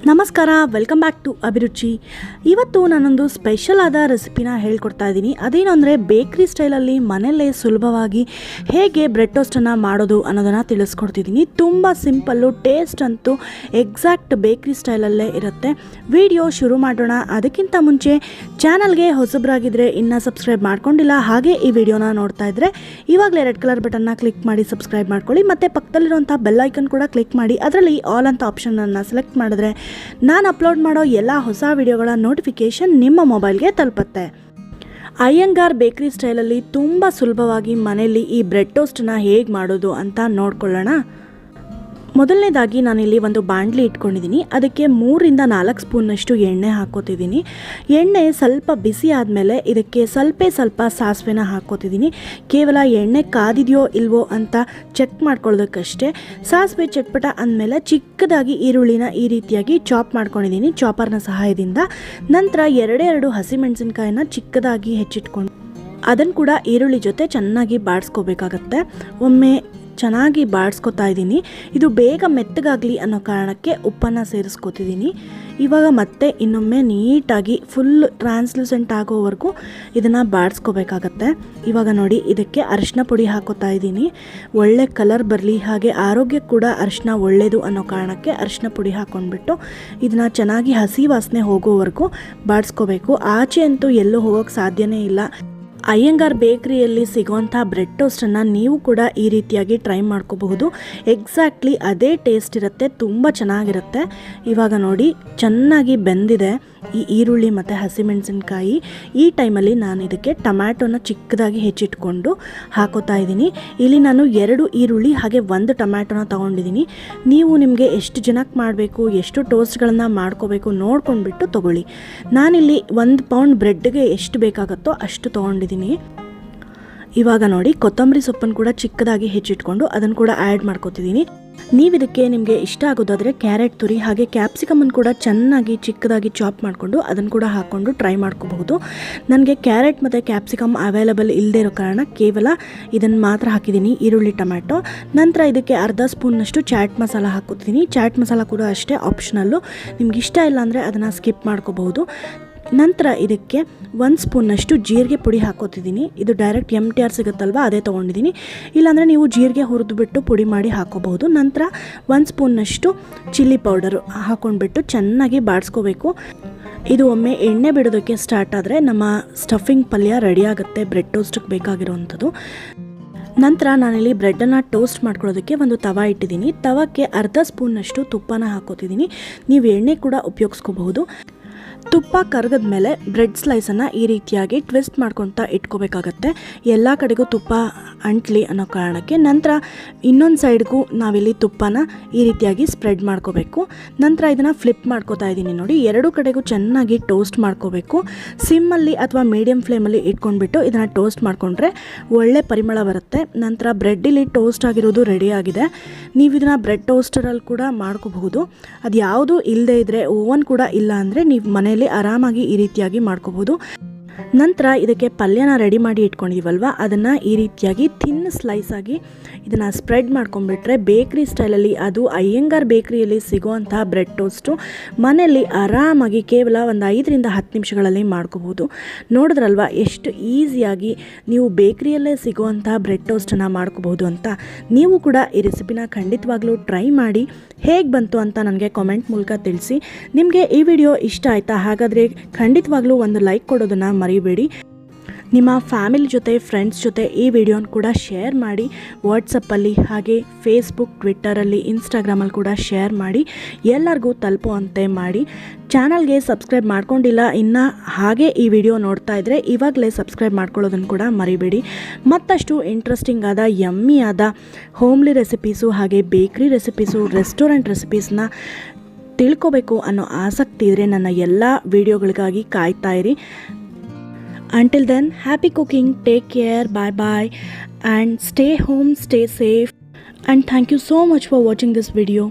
ನಮಸ್ಕಾರ, welcome back to ಅಭಿರುಚಿ. ಇವತ್ತು ನಾನೊಂದು ಸ್ಪೆಷಲ್ ಆದ ರೆಸಿಪಿನ ಹೇಳ್ಕೊಡ್ತಾ ಇದ್ದೀನಿ. ಅದೇನು ಅಂದರೆ ಬೇಕ್ರಿ ಸ್ಟೈಲಲ್ಲಿ ಮನೆಯಲ್ಲೇ ಸುಲಭವಾಗಿ ಹೇಗೆ ಬ್ರೆಡ್ ಟೋಸ್ಟನ್ನು ಮಾಡೋದು ಅನ್ನೋದನ್ನು ತಿಳಿಸ್ಕೊಡ್ತಿದ್ದೀನಿ. ತುಂಬ ಸಿಂಪಲ್ಲು, ಟೇಸ್ಟ್ ಅಂತೂ ಎಕ್ಸಾಕ್ಟ್ ಬೇಕ್ರಿ ಸ್ಟೈಲಲ್ಲೇ ಇರುತ್ತೆ. ವಿಡಿಯೋ ಶುರು ಮಾಡೋಣ. ಅದಕ್ಕಿಂತ ಮುಂಚೆ ಚಾನಲ್ಗೆ ಹೊಸಬರಾಗಿದ್ದರೆ ಇನ್ನೂ ಸಬ್ಸ್ಕ್ರೈಬ್ ಮಾಡ್ಕೊಂಡಿಲ್ಲ, ಹಾಗೆ ಈ ವಿಡಿಯೋನ ನೋಡ್ತಾ ಇದ್ದರೆ ಇವಾಗಲೇ ರೆಡ್ ಕಲರ್ ಬಟನ್ನ ಕ್ಲಿಕ್ ಮಾಡಿ ಸಬ್ಸ್ಕ್ರೈಬ್ ಮಾಡ್ಕೊಳ್ಳಿ. ಮತ್ತು ಪಕ್ಕದಲ್ಲಿರುವಂಥ ಬೆಲ್ ಐಕನ್ ಕೂಡ ಕ್ಲಿಕ್ ಮಾಡಿ ಅದರಲ್ಲಿ ಆಲ್ ಅಂತ ಆಪ್ಷನನ್ನು ಸೆಲೆಕ್ಟ್ ಮಾಡಿದ್ರೆ ನಾನು ಅಪ್ಲೋಡ್ ಮಾಡೋ ಎಲ್ಲ ಹೊಸ ವಿಡಿಯೋಗಳ ನೋಟಿಫಿಕೇಷನ್ ನಿಮ್ಮ ಮೊಬೈಲ್ಗೆ ತಲುಪುತ್ತೆ. ಅಯ್ಯಂಗಾರ್ ಬೇಕ್ರಿ ಸ್ಟೈಲಲ್ಲಿ ತುಂಬ ಸುಲಭವಾಗಿ ಮನೆಯಲ್ಲಿ ಈ ಬ್ರೆಡ್ ಟೋಸ್ಟನ್ನ ಹೇಗೆ ಮಾಡೋದು ಅಂತ ನೋಡ್ಕೊಳ್ಳೋಣ. ಮೊದಲನೇದಾಗಿ ನಾನಿಲ್ಲಿ ಒಂದು ಬಾಣಲಿ ಇಟ್ಕೊಂಡಿದ್ದೀನಿ. ಅದಕ್ಕೆ 3 ರಿಂದ 4 ಸ್ಪೂನ್ನಷ್ಟು ಎಣ್ಣೆ ಹಾಕೋತಿದ್ದೀನಿ. ಎಣ್ಣೆ ಸ್ವಲ್ಪ ಬಿಸಿ ಆದಮೇಲೆ ಇದಕ್ಕೆ ಸ್ವಲ್ಪ ಸಾಸಿವೆನ ಹಾಕೋತಿದ್ದೀನಿ. ಕೇವಲ ಎಣ್ಣೆ ಕಾದಿದೆಯೋ ಇಲ್ವೋ ಅಂತ ಚೆಕ್ ಮಾಡ್ಕೊಳ್ಳೋದಕ್ಕಷ್ಟೇ. ಸಾಸಿವೆ ಚಟ್ಪಟ ಅಂದಮೇಲೆ ಚಿಕ್ಕದಾಗಿ ಈರುಳ್ಳಿನ ಈ ರೀತಿಯಾಗಿ ಚಾಪ್ ಮಾಡ್ಕೊಂಡಿದ್ದೀನಿ ಚಾಪರ್ನ ಸಹಾಯದಿಂದ. ನಂತರ 2 ಹಸಿಮೆಣಸಿನ್ಕಾಯಿನ ಚಿಕ್ಕದಾಗಿ ಹೆಚ್ಚಿಟ್ಕೊಂಡು ಅದನ್ನು ಕೂಡ ಈರುಳ್ಳಿ ಜೊತೆ ಚೆನ್ನಾಗಿ ಬಾಡಿಸ್ಕೋಬೇಕಾಗತ್ತೆ. ಒಮ್ಮೆ ಚೆನ್ನಾಗಿ ಬಾಡಿಸ್ಕೊತಾ ಇದ್ದೀನಿ. ಇದು ಬೇಗ ಮೆತ್ತಗಾಗಲಿ ಅನ್ನೋ ಕಾರಣಕ್ಕೆ ಉಪ್ಪನ್ನು ಸೇರಿಸ್ಕೊತಿದ್ದೀನಿ. ಇವಾಗ ಮತ್ತೆ ಇನ್ನೊಮ್ಮೆ ನೀಟಾಗಿ ಫುಲ್ ಟ್ರಾನ್ಸ್ಲೂಸೆಂಟ್ ಆಗೋವರೆಗೂ ಇದನ್ನು ಬಾಡಿಸ್ಕೋಬೇಕಾಗತ್ತೆ. ಇವಾಗ ನೋಡಿ, ಇದಕ್ಕೆ ಅರಿಶಿನ ಪುಡಿ ಹಾಕೋತಾ ಇದ್ದೀನಿ. ಒಳ್ಳೆ ಕಲರ್ ಬರಲಿ, ಹಾಗೆ ಆರೋಗ್ಯಕ್ಕೆ ಕೂಡ ಅರಿಶಿನ ಒಳ್ಳೆಯದು ಅನ್ನೋ ಕಾರಣಕ್ಕೆ ಅರಿಶಿನ ಪುಡಿ ಹಾಕ್ಕೊಂಡ್ಬಿಟ್ಟು ಇದನ್ನು ಚೆನ್ನಾಗಿ ಹಸಿ ವಾಸನೆ ಹೋಗೋವರೆಗೂ ಬಾಡಿಸ್ಕೋಬೇಕು. ಆಚೆ ಅಂತೂ ಎಲ್ಲೂ ಹೋಗೋಕ್ಕೆ ಸಾಧ್ಯನೇ ಇಲ್ಲ. ಅಯ್ಯಂಗಾರ್ ಬೇಕ್ರಿಯಲ್ಲಿ ಸಿಗೋವಂಥ ಬ್ರೆಡ್ ಟೋಸ್ಟನ್ನು ನೀವು ಕೂಡ ಈ ರೀತಿಯಾಗಿ ಟ್ರೈ ಮಾಡ್ಕೋಬಹುದು. ಎಕ್ಸಾಕ್ಟ್ಲಿ ಅದೇ ಟೇಸ್ಟ್ ಇರುತ್ತೆ, ತುಂಬ ಚೆನ್ನಾಗಿರುತ್ತೆ. ಇವಾಗ ನೋಡಿ, ಚೆನ್ನಾಗಿ ಬೆಂದಿದೆ ಈ ಈರುಳ್ಳಿ ಮತ್ತು ಹಸಿಮೆಣಸಿನ್ಕಾಯಿ. ಈ ಟೈಮಲ್ಲಿ ನಾನು ಇದಕ್ಕೆ ಟೊಮ್ಯಾಟೊನ ಚಿಕ್ಕದಾಗಿ ಹೆಚ್ಚಿಟ್ಕೊಂಡು ಹಾಕೋತಾ ಇದ್ದೀನಿ. ಇಲ್ಲಿ ನಾನು 2 ಈರುಳ್ಳಿ ಹಾಗೆ 1 ಟೊಮ್ಯಾಟೊನ ತೊಗೊಂಡಿದ್ದೀನಿ. ನೀವು ನಿಮಗೆ ಎಷ್ಟು ಜನಕ್ಕೆ ಮಾಡಬೇಕು, ಎಷ್ಟು ಟೋಸ್ಟ್ಗಳನ್ನು ಮಾಡ್ಕೋಬೇಕು ನೋಡ್ಕೊಂಡ್ಬಿಟ್ಟು ತೊಗೊಳ್ಳಿ. ನಾನಿಲ್ಲಿ 1 ಪೌಂಡ್ ಬ್ರೆಡ್ಗೆ ಎಷ್ಟು ಬೇಕಾಗುತ್ತೋ ಅಷ್ಟು ತೊಗೊಂಡಿದ್ದೀನಿ. ಇವಾಗ ನೋಡಿ, ಕೊತ್ತಂಬರಿ ಸೊಪ್ಪನ್ನು ಕೂಡ ಚಿಕ್ಕದಾಗಿ ಹೆಚ್ಚಿಟ್ಕೊಂಡು ಅದನ್ನು ಕೂಡ ಆ್ಯಡ್ ಮಾಡ್ಕೊತಿದ್ದೀನಿ. ನೀವು ಇದಕ್ಕೆ ನಿಮಗೆ ಇಷ್ಟ ಆಗೋದಾದರೆ ಕ್ಯಾರೆಟ್ ತುರಿ ಹಾಗೆ ಕ್ಯಾಪ್ಸಿಕಮನ್ನು ಕೂಡ ಚೆನ್ನಾಗಿ ಚಿಕ್ಕದಾಗಿ ಚಾಪ್ ಮಾಡಿಕೊಂಡು ಅದನ್ನು ಕೂಡ ಹಾಕ್ಕೊಂಡು ಟ್ರೈ ಮಾಡ್ಕೋಬಹುದು. ನನಗೆ ಕ್ಯಾರೆಟ್ ಮತ್ತು ಕ್ಯಾಪ್ಸಿಕಮ್ ಅವೈಲಬಲ್ ಇಲ್ಲದೆ ಇರೋ ಕಾರಣ ಕೇವಲ ಇದನ್ನು ಮಾತ್ರ ಹಾಕಿದ್ದೀನಿ, ಈರುಳ್ಳಿ ಟೊಮ್ಯಾಟೊ. ನಂತರ ಇದಕ್ಕೆ ಅರ್ಧ ಸ್ಪೂನ್ನಷ್ಟು ಚಾಟ್ ಮಸಾಲ ಹಾಕೋತೀನಿ. ಚಾಟ್ ಮಸಾಲ ಕೂಡ ಅಷ್ಟೇ ಆಪ್ಷನಲ್ಲು, ನಿಮ್ಗೆ ಇಷ್ಟ ಇಲ್ಲ ಅಂದರೆ ಅದನ್ನು ಸ್ಕಿಪ್ ಮಾಡ್ಕೋಬಹುದು. ನಂತರ ಇದಕ್ಕೆ 1 ಸ್ಪೂನ್ನಷ್ಟು ಜೀರಿಗೆ ಪುಡಿ ಹಾಕೋತಿದ್ದೀನಿ. ಇದು ಡೈರೆಕ್ಟ್ MTR ಸಿಗುತ್ತಲ್ವ, ಅದೇ ತೊಗೊಂಡಿದ್ದೀನಿ. ಇಲ್ಲಾಂದರೆ ನೀವು ಜೀರಿಗೆ ಹುರಿದುಬಿಟ್ಟು ಪುಡಿ ಮಾಡಿ ಹಾಕೋಬಹುದು. ನಂತರ 1 ಸ್ಪೂನ್ನಷ್ಟು ಚಿಲ್ಲಿ ಪೌಡರು ಹಾಕ್ಕೊಂಡ್ಬಿಟ್ಟು ಚೆನ್ನಾಗಿ ಬಾಡಿಸ್ಕೋಬೇಕು. ಇದು ಒಮ್ಮೆ ಎಣ್ಣೆ ಬಿಡೋದಕ್ಕೆ ಸ್ಟಾರ್ಟ್ ಆದರೆ ನಮ್ಮ ಸ್ಟಫಿಂಗ್ ಪಲ್ಯ ರೆಡಿ ಆಗುತ್ತೆ, ಬ್ರೆಡ್ ಟೋಸ್ಟಿಗೆ ಬೇಕಾಗಿರೋವಂಥದ್ದು. ನಂತರ ನಾನಿಲ್ಲಿ ಬ್ರೆಡ್ಡನ್ನು ಟೋಸ್ಟ್ ಮಾಡ್ಕೊಳ್ಳೋದಕ್ಕೆ ಒಂದು ತವಾ ಇಟ್ಟಿದ್ದೀನಿ. ತವಕ್ಕೆ ಅರ್ಧ ಸ್ಪೂನ್ನಷ್ಟು ತುಪ್ಪನ ಹಾಕೋತಿದ್ದೀನಿ. ನೀವು ಎಣ್ಣೆ ಕೂಡ ಉಪಯೋಗಿಸ್ಕೋಬಹುದು. ತುಪ್ಪ ಕರಗದ ಮೇಲೆ ಬ್ರೆಡ್ ಸ್ಲೈಸನ್ನು ಈ ರೀತಿಯಾಗಿ ಟ್ವಿಸ್ಟ್ ಮಾಡ್ಕೊತಾ ಇಟ್ಕೋಬೇಕಾಗತ್ತೆ, ಎಲ್ಲ ಕಡೆಗೂ ತುಪ್ಪ ಅಂಟ್ಲಿ ಅನ್ನೋ ಕಾರಣಕ್ಕೆ. ನಂತರ ಇನ್ನೊಂದು ಸೈಡ್ಗೂ ನಾವಿಲ್ಲಿ ತುಪ್ಪನ ಈ ರೀತಿಯಾಗಿ ಸ್ಪ್ರೆಡ್ ಮಾಡ್ಕೋಬೇಕು. ನಂತರ ಇದನ್ನು ಫ್ಲಿಪ್ ಮಾಡ್ಕೋತಾ ಇದ್ದೀನಿ. ನೋಡಿ, 2 ಕಡೆಗೂ ಚೆನ್ನಾಗಿ ಟೋಸ್ಟ್ ಮಾಡ್ಕೋಬೇಕು. ಸಿಮ್ಮಲ್ಲಿ ಅಥವಾ ಮೀಡಿಯಮ್ ಫ್ಲೇಮಲ್ಲಿ ಇಟ್ಕೊಂಡ್ಬಿಟ್ಟು ಇದನ್ನು ಟೋಸ್ಟ್ ಮಾಡಿಕೊಂಡ್ರೆ ಒಳ್ಳೆ ಪರಿಮಳ ಬರುತ್ತೆ. ನಂತರ ಬ್ರೆಡ್ಡಿಲಿ ಟೋಸ್ಟ್ ಆಗಿರೋದು ರೆಡಿ ಆಗಿದೆ. ನೀವು ಇದನ್ನು ಬ್ರೆಡ್ ಟೋಸ್ಟರಲ್ಲಿ ಕೂಡ ಮಾಡ್ಕೋಬಹುದು. ಅದು ಯಾವುದೂ ಇಲ್ಲದೇ ಇದ್ದರೆ, ಓವನ್ ಕೂಡ ಇಲ್ಲ ಅಂದರೆ ನೀವು ಮನೆಯಲ್ಲಿ ಆರಾಮಾಗಿ ಈ ರೀತಿಯಾಗಿ ಮಾಡ್ಕೋಬಹುದು. ನಂತರ ಇದಕ್ಕೆ ಪಲ್ಯನ ರೆಡಿ ಮಾಡಿ ಇಟ್ಕೊಂಡಿದ್ದೀವಲ್ವ, ಅದನ್ನು ಈ ರೀತಿಯಾಗಿ ಥಿನ್ ಸ್ಲೈಸ್ ಆಗಿ ಇದನ್ನು ಸ್ಪ್ರೆಡ್ ಮಾಡ್ಕೊಂಡ್ಬಿಟ್ರೆ ಬೇಕ್ರಿ ಸ್ಟೈಲಲ್ಲಿ, ಅದು ಅಯ್ಯಂಗಾರ್ ಬೇಕ್ರಿಯಲ್ಲಿ ಸಿಗೋವಂಥ ಬ್ರೆಡ್ ಟೋಸ್ಟು ಮನೆಯಲ್ಲಿ ಆರಾಮಾಗಿ ಕೇವಲ ಒಂದು 5 ರಿಂದ 10 ನಿಮಿಷಗಳಲ್ಲಿ ಮಾಡ್ಕೋಬೋದು. ನೋಡಿದ್ರಲ್ವ ಎಷ್ಟು ಈಸಿಯಾಗಿ ನೀವು ಬೇಕ್ರಿಯಲ್ಲೇ ಸಿಗೋವಂಥ ಬ್ರೆಡ್ ಟೋಸ್ಟನ್ನು ಮಾಡ್ಕೋಬಹುದು ಅಂತ. ನೀವು ಕೂಡ ಈ ರೆಸಿಪಿನ ಖಂಡಿತವಾಗ್ಲೂ ಟ್ರೈ ಮಾಡಿ ಹೇಗೆ ಬಂತು ಅಂತ ನನಗೆ ಕಾಮೆಂಟ್ ಮೂಲಕ ತಿಳಿಸಿ. ನಿಮಗೆ ಈ ವಿಡಿಯೋ ಇಷ್ಟ ಆಯಿತಾ? ಹಾಗಾದರೆ ಖಂಡಿತವಾಗ್ಲೂ ಒಂದು ಲೈಕ್ ಕೊಡೋದನ್ನು ಮರಿಬೇಡಿ. ನಿಮ್ಮ ಫ್ಯಾಮಿಲಿ ಜೊತೆ, ಫ್ರೆಂಡ್ಸ್ ಜೊತೆ ಈ ವಿಡಿಯೋನ ಕೂಡ ಶೇರ್ ಮಾಡಿ. ವಾಟ್ಸಪ್ಪಲ್ಲಿ ಹಾಗೆ ಫೇಸ್ಬುಕ್, ಟ್ವಿಟ್ಟರಲ್ಲಿ, ಇನ್ಸ್ಟಾಗ್ರಾಮಲ್ಲಿ ಕೂಡ ಶೇರ್ ಮಾಡಿ, ಎಲ್ಲರಿಗೂ ತಲುಪುವಂತೆ ಮಾಡಿ. ಚಾನಲ್ಗೆ ಸಬ್ಸ್ಕ್ರೈಬ್ ಮಾಡ್ಕೊಂಡಿಲ್ಲ ಇನ್ನು ಹಾಗೆ ಈ ವಿಡಿಯೋ ನೋಡ್ತಾ ಇದ್ದರೆ ಇವಾಗಲೇ ಸಬ್ಸ್ಕ್ರೈಬ್ ಮಾಡ್ಕೊಳ್ಳೋದನ್ನು ಕೂಡ ಮರಿಬೇಡಿ. ಮತ್ತಷ್ಟು ಇಂಟ್ರೆಸ್ಟಿಂಗ್ ಆದ, ಯಮ್ಮಿ ಆದ ಹೋಮ್ಲಿ ರೆಸಿಪೀಸು ಹಾಗೆ ಬೇಕ್ರಿ ರೆಸಿಪೀಸು, ರೆಸ್ಟೋರೆಂಟ್ ರೆಸಿಪೀಸ್ನ ತಿಳ್ಕೋಬೇಕು ಅನ್ನೋ ಆಸಕ್ತಿ ಇದ್ದರೆ ನನ್ನ ಎಲ್ಲ ವಿಡಿಯೋಗಳಿಗಾಗಿ ಕಾಯ್ತಾ ಇರಿ. Until then, happy cooking, take care, bye and stay home, stay safe, and thank you so much for watching this video.